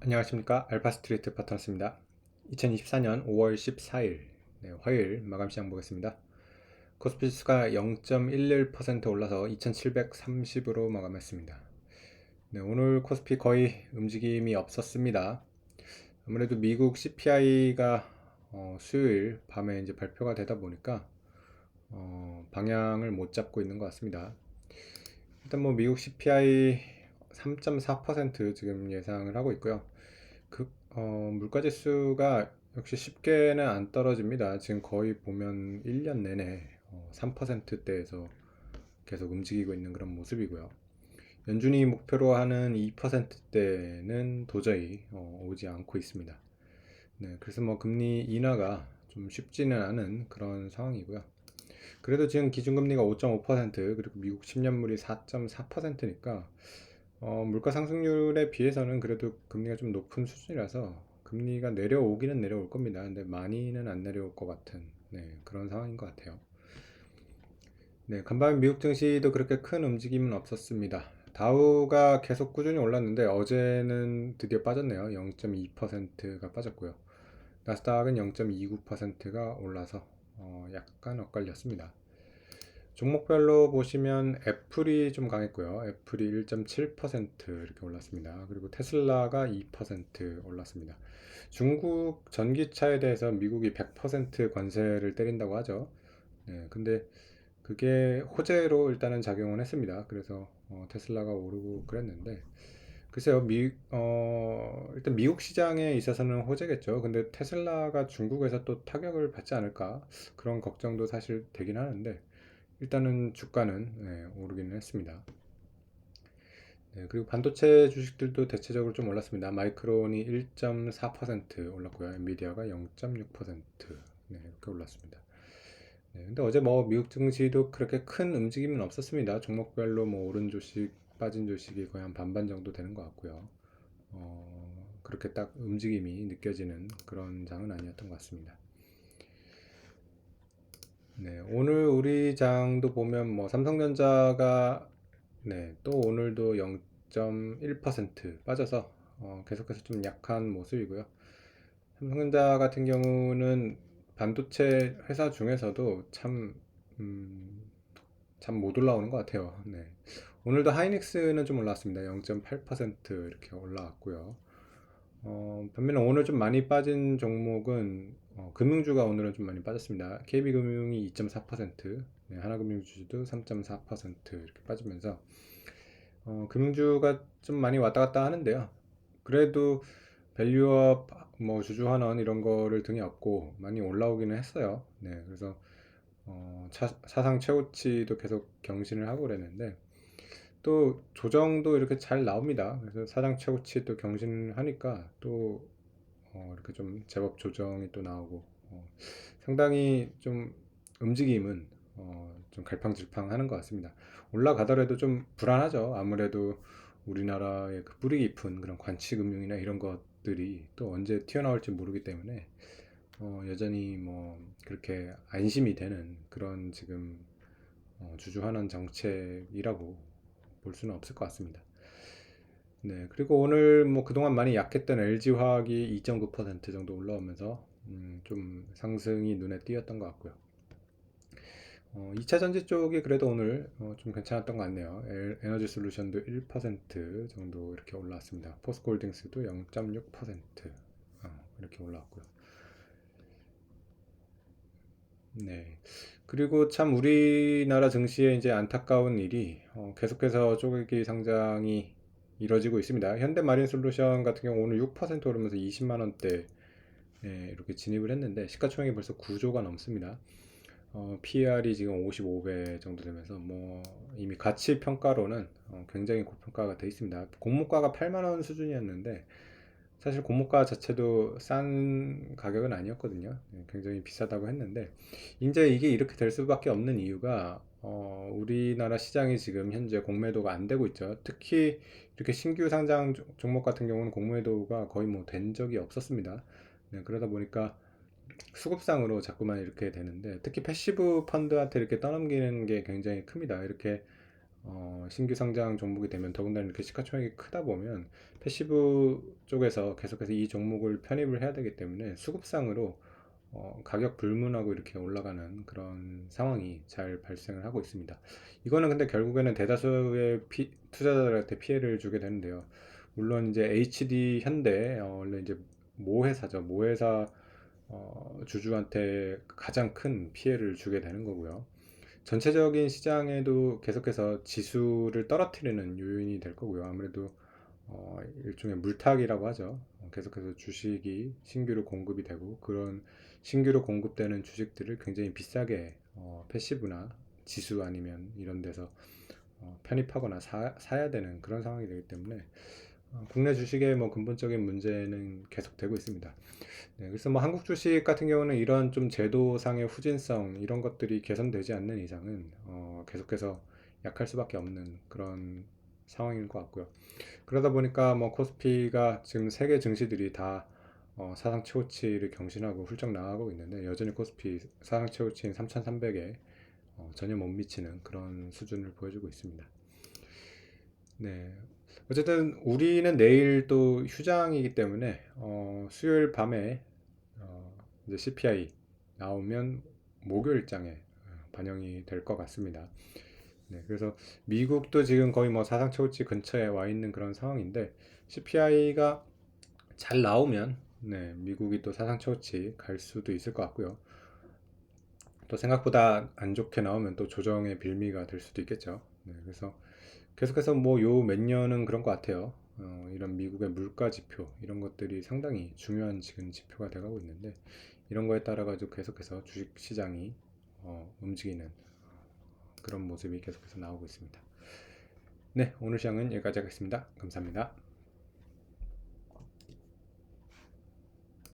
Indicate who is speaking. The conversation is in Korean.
Speaker 1: 안녕하십니까. 알파스트리트 파트너스입니다. 2024년 5월 14일 화요일 마감 시장 보겠습니다. 코스피 지수가 0.11% 올라서 2730으로 마감했습니다. 오늘 코스피 거의 움직임이 없었습니다. 아무래도 미국 CPI가 수요일 밤에 이제 발표가 되다 보니까 방향을 못 잡고 있는 것 같습니다. 일단 뭐 미국 CPI 3.4% 지금 예상을 하고 있고요. 물가 지수가 역시 쉽게는 안 떨어집니다. 지금 거의 보면 1년 내내 3%대에서 계속 움직이고 있는 그런 모습이고요. 연준이 목표로 하는 2%대는 도저히 오지 않고 있습니다. 네, 그래서 뭐 금리 인하가 좀 쉽지는 않은 그런 상황이고요. 그래도 지금 기준금리가 5.5% 그리고 미국 10년물이 4.4%니까 물가 상승률에 비해서는 그래도 금리가 좀 높은 수준이라서 금리가 내려오기는 내려올 겁니다. 근데 많이는 안 내려올 것 같은 그런 상황인 것 같아요. 간밤에 미국 증시도 그렇게 큰 움직임은 없었습니다. 다우가 계속 꾸준히 올랐는데 어제는 드디어 빠졌네요. 0.2%가 빠졌고요. 나스닥은 0.29%가 올라서 약간 엇갈렸습니다. 종목별로 보시면 애플이 좀 강했고요. 애플이 1.7% 이렇게 올랐습니다. 그리고 테슬라가 2% 올랐습니다. 중국 전기차에 대해서 미국이 100% 관세를 때린다고 하죠. 근데 그게 호재로 일단은 작용을 했습니다. 그래서 테슬라가 오르고 그랬는데 글쎄요, 일단 미국 시장에 있어서는 호재겠죠. 근데 테슬라가 중국에서 또 타격을 받지 않을까 그런 걱정도 사실 되긴 하는데 일단은 주가는 오르기는 했습니다. 그리고 반도체 주식들도 대체적으로 좀 올랐습니다. 마이크론이 1.4% 올랐고요. 엔비디아가 0.6% 이렇게 올랐습니다. 근데 어제 뭐 미국 증시도 그렇게 큰 움직임은 없었습니다. 종목별로 뭐 오른 주식, 빠진 주식이 거의 한 반반 정도 되는 것 같고요. 그렇게 딱 움직임이 느껴지는 그런 장은 아니었던 것 같습니다. 오늘 우리 장도 보면 뭐 삼성전자가 또 오늘도 0.1% 빠져서 계속해서 좀 약한 모습이고요. 삼성전자 같은 경우는 반도체 회사 중에서도 참 못 올라오는 것 같아요. 오늘도 하이닉스는 좀 올랐습니다. 0.8% 이렇게 올라왔고요. 반면에 오늘 좀 많이 빠진 종목은 금융주가 오늘은 좀 많이 빠졌습니다. KB금융이 2.4%, 하나금융주도 3.4% 이렇게 빠지면서 금융주가 좀 많이 왔다 갔다 하는데요. 그래도 밸류업, 뭐 주주환원 이런 거를 등에 업고 많이 올라오기는 했어요. 그래서 사상 최고치도 계속 경신을 하고 그랬는데 또 조정도 이렇게 잘 나옵니다. 그래서 사상 최고치 또 경신하니까 또 이렇게 좀 제법 조정이 또 나오고 상당히 좀 움직임은 좀 갈팡질팡하는 것 같습니다. 올라가더라도 좀 불안하죠. 아무래도 우리나라의 그 뿌리 깊은 그런 관치금융이나 이런 것들이 또 언제 튀어나올지 모르기 때문에 여전히 뭐 그렇게 안심이 되는 그런 지금 주주환원 정책이라고 볼 수는 없을 것 같습니다. 그리고 오늘 뭐 그동안 많이 약했던 LG화학이 2.9% 정도 올라오면서 좀 상승이 눈에 띄었던 것 같고요. 2차 전지 쪽이 그래도 오늘 좀 괜찮았던 것 같네요. 에너지 솔루션도 1% 정도 이렇게 올라왔습니다. 포스코홀딩스도 0.6% 이렇게 올라왔고요. 그리고 참 우리나라 증시에 이제 안타까운 일이 계속해서 쪼개기 상장이 이뤄지고 있습니다. 현대마린솔루션 같은 경우 오늘 6% 오르면서 20만 원대 이렇게 진입을 했는데 시가총액이 벌써 9조가 넘습니다. PER이 지금 55배 정도 되면서 뭐 이미 가치 평가로는 굉장히 고평가가 돼 있습니다. 공모가가 8만 원 수준이었는데 사실 공모가 자체도 싼 가격은 아니었거든요. 굉장히 비싸다고 했는데 이제 이게 이렇게 될 수밖에 없는 이유가 우리나라 시장이 지금 현재 공매도가 안 되고 있죠. 특히 이렇게 신규 상장 종목 같은 경우는 공매도가 거의 뭐 된 적이 없었습니다. 그러다 보니까 수급상으로 자꾸만 이렇게 되는데 특히 패시브 펀드한테 이렇게 떠넘기는 게 굉장히 큽니다. 이렇게 신규 상장 종목이 되면 더군다나 이렇게 시가총액이 크다 보면 패시브 쪽에서 계속해서 이 종목을 편입을 해야 되기 때문에 수급상으로 가격 불문하고 이렇게 올라가는 그런 상황이 잘 발생을 하고 있습니다. 이거는 근데 결국에는 대다수의 투자자들한테 피해를 주게 되는데요. 물론 이제 HD 현대 원래 이제 모회사죠. 모회사 주주한테 가장 큰 피해를 주게 되는 거고요. 전체적인 시장에도 계속해서 지수를 떨어뜨리는 요인이 될 거고요. 아무래도 일종의 물타기라고 하죠. 계속해서 주식이 신규로 공급이 되고 그런 신규로 공급되는 주식들을 굉장히 비싸게 패시브나 지수 아니면 이런 데서 편입하거나 사야 되는 그런 상황이 되기 때문에 국내 주식의 뭐 근본적인 문제는 계속되고 있습니다. 네, 그래서 뭐 한국 주식 같은 경우는 이런 좀 제도상의 후진성 이런 것들이 개선되지 않는 이상은 계속해서 약할 수밖에 없는 그런 상황인 것 같고요. 그러다 보니까 뭐 코스피가 지금 세계 증시들이 다 사상 최고치를 경신하고 훌쩍 나가고 있는데 여전히 코스피 사상 최고치인 3,300에 전혀 못 미치는 그런 수준을 보여주고 있습니다. 네. 어쨌든 우리는 내일 또 휴장이기 때문에 수요일 밤에 이제 CPI 나오면 목요일장에 반영이 될 것 같습니다. 네, 그래서 미국도 지금 거의 뭐 사상 최고치 근처에 와 있는 그런 상황인데 CPI가 잘 나오면 네, 미국이 또 사상 최고치 갈 수도 있을 것 같고요. 또 생각보다 안 좋게 나오면 또 조정의 빌미가 될 수도 있겠죠. 네, 그래서 계속해서 뭐 요 몇 년은 그런 것 같아요. 이런 미국의 물가 지표 이런 것들이 상당히 중요한 지금 지표가 돼가고 있는데 이런 거에 따라 가지고 계속해서 주식 시장이 움직이는 그런 모습이 계속해서 나오고 있습니다. 네, 오늘 시장은 여기까지 하겠습니다. 감사합니다.